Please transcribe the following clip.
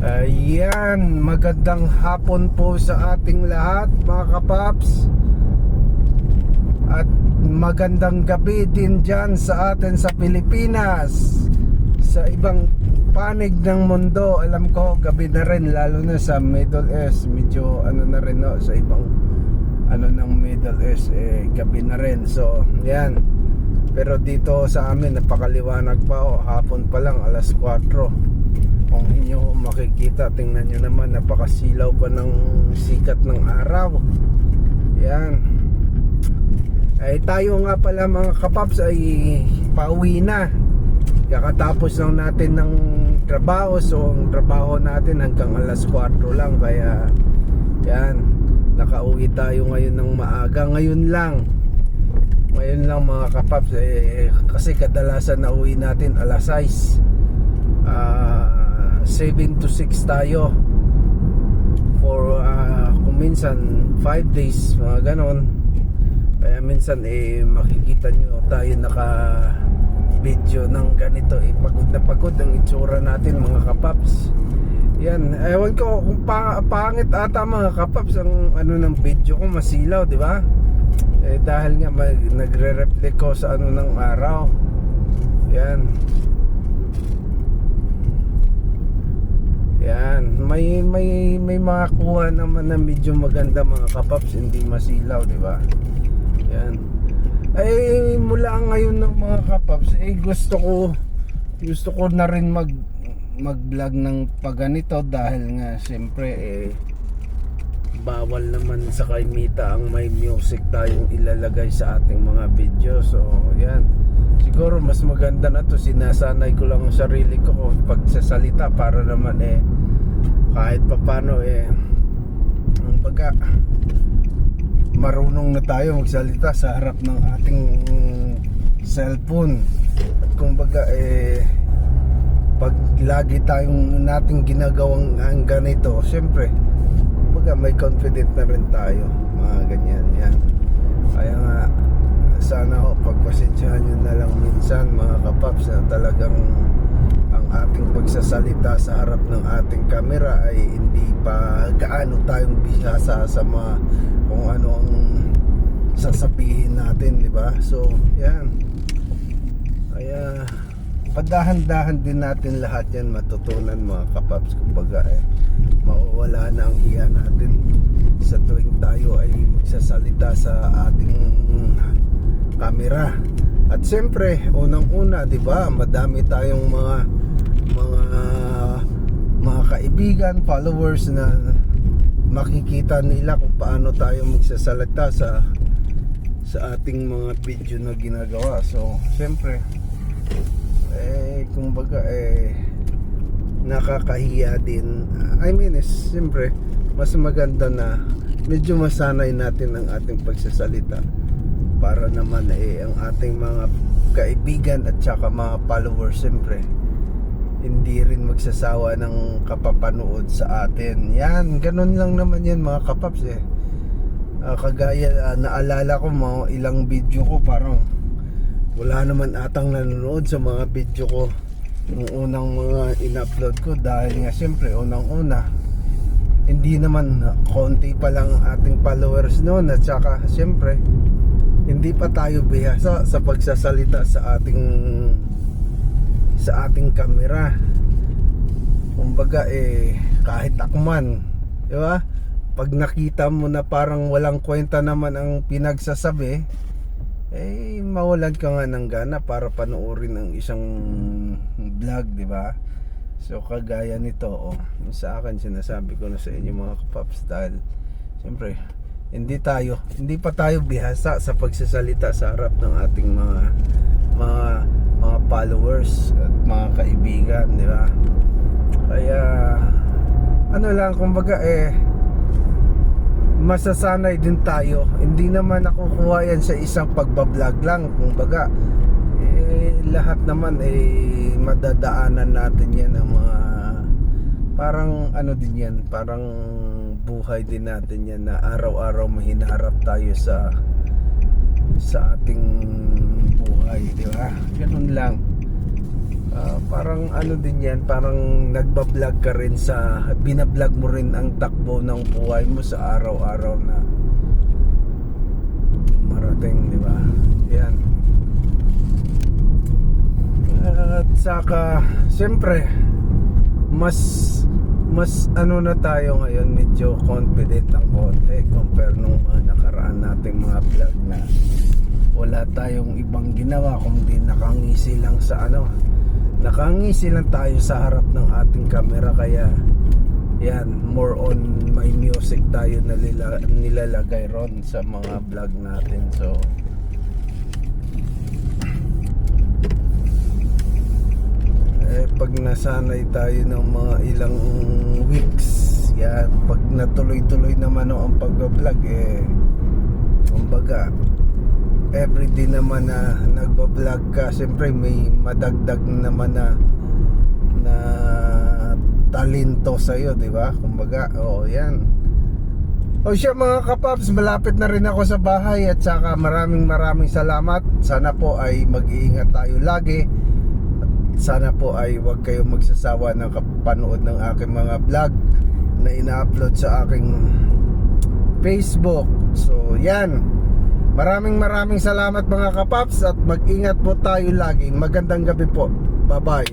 Ayan, magandang hapon po sa ating lahat mga kapaps. At magandang gabi din dyan sa atin sa Pilipinas. Sa ibang panig ng mundo, alam ko gabi na rin, lalo na sa Middle East. Medyo ano na rin, no? Sa ibang ano ng Middle East, gabi na rin. So, yan. Pero dito sa amin, napakaliwanag pa, hapon pa lang, alas 4. Kung inyo makikita, tingnan nyo naman, napakasilaw pa ng sikat ng araw. Yan. Ay tayo nga pala mga kapaps ay pauwi na. Kakatapos lang natin ng trabaho. So ang trabaho natin hanggang alas 4 lang. Kaya yan, nakauwi tayo ngayon ng maaga. Ngayon lang mga kapaps, kasi kadalasan na uwi natin alas 6. 7 to 6 tayo for kung minsan 5 days, mga ganon. Kaya minsan makikita nyo tayo naka video ng ganito, pagod na pagod ang itsura natin mga kapaps. Yan, ewan ko kung pangit ata mga kapaps ang ano ng video ko, masilaw, di ba? Dahil nga nagre-reflect ko sa ano ng araw. Yan. Yan, may makakuha naman na medyo maganda mga kapaps, hindi masilaw, di ba? Yan. Ay mula ngayon ng mga kapaps, gusto ko na rin mag-vlog ng paganito dahil nga siyempre bawal naman sa kaimita ang may music tayong ilalagay sa ating mga video. So, yan. Siguro mas maganda na to, sinasanay ko lang ang sarili ko pagsasalita para naman kahit papano ang baga marunong na tayo magsalita sa harap ng ating cellphone. At kung baga pag lagi tayong nating ginagawang ang ganito, syempre baga may confident na rin tayo, mga ganyan. Yan. Kaya nga sana pagpasensyahan nyo na lang minsan mga kapaps na talagang ang ating pagsasalita sa harap ng ating camera ay hindi pa gaano tayong bihasa sa mga kung ano ang sasabihin natin, di ba? So, yan. Kaya padahan-dahan din natin lahat yan matutunan mga kapaps. Kumbaga mawawala na ang hiya natin sa tuwing tayo ay magsasalita sa ating camera. At siyempre, unang-una, 'di ba? Madami tayong mga kaibigan, followers na makikita nila kung paano tayo magsasalita sa ating mga video na ginagawa. So, siyempre kumbaga nakakahiya din. Siyempre, mas maganda na medyo masanay natin ang ating pagsasalita para naman ang ating mga kaibigan at saka mga followers siyempre hindi rin magsasawa ng kapapanood sa atin. Yan, ganun lang naman yan mga kapaps kagaya naalala ko mga ilang video ko parang wala naman atang nanonood sa mga video ko nung unang mga in-upload ko dahil nga siyempre unang-una hindi naman, konti pa lang ating followers noon at saka siyempre hindi pa tayo bihasa sa pagsasalita sa ating camera. Kumbaga kahit akman, di ba? Pag nakita mo na parang walang kwenta naman ang pinagsasabi, mawalan ka nga ng gana para panoorin ang isang vlog, di ba? So kagaya nito, sa akin sinasabi ko na sa inyo mga kapaps dahil siyempre hindi pa tayo bihasa sa pagsasalita sa harap ng ating mga followers at mga kaibigan, di ba? Kaya ano lang, kumbaga masasanay din tayo. Hindi naman nakukuha yan sa isang pagbablog lang. Kumbaga lahat naman madadaanan natin yan ang mga parang ano din yan, parang buhay din natin yan na araw-araw mahinaharap tayo sa ating buhay, di ba? Ganun lang. Parang ano din yan, parang nagbablog ka rin sa, binablog mo rin ang takbo ng buhay mo sa araw-araw na marating, di ba? Yan. At saka siyempre mas ano na tayo ngayon, medyo confident ng konti compare nung mga nakaraan nating mga vlog na wala tayong ibang ginawa kundi nakangisi lang sa ano, nakangisi lang tayo sa harap ng ating camera. Kaya yan, more on may music tayo na nilalagay ron sa mga vlog natin. So pag nasanay tayo ng mga ilang weeks, yan, pag natuloy-tuloy naman ang pag-vlog, kumbaga everyday naman na nagba-vlog ka, siyempre may madagdag naman na talento sa'yo, di ba? Kumbaga, yan. O siya mga kapaps, malapit na rin ako sa bahay at saka maraming salamat. Sana po ay mag-iingat tayo lagi. Sana po ay huwag kayong magsasawa ng kapanood ng aking mga vlog na ina-upload sa aking Facebook. So yan, maraming salamat mga kapaps, at mag-ingat po tayo lagi. Magandang gabi po, bye bye.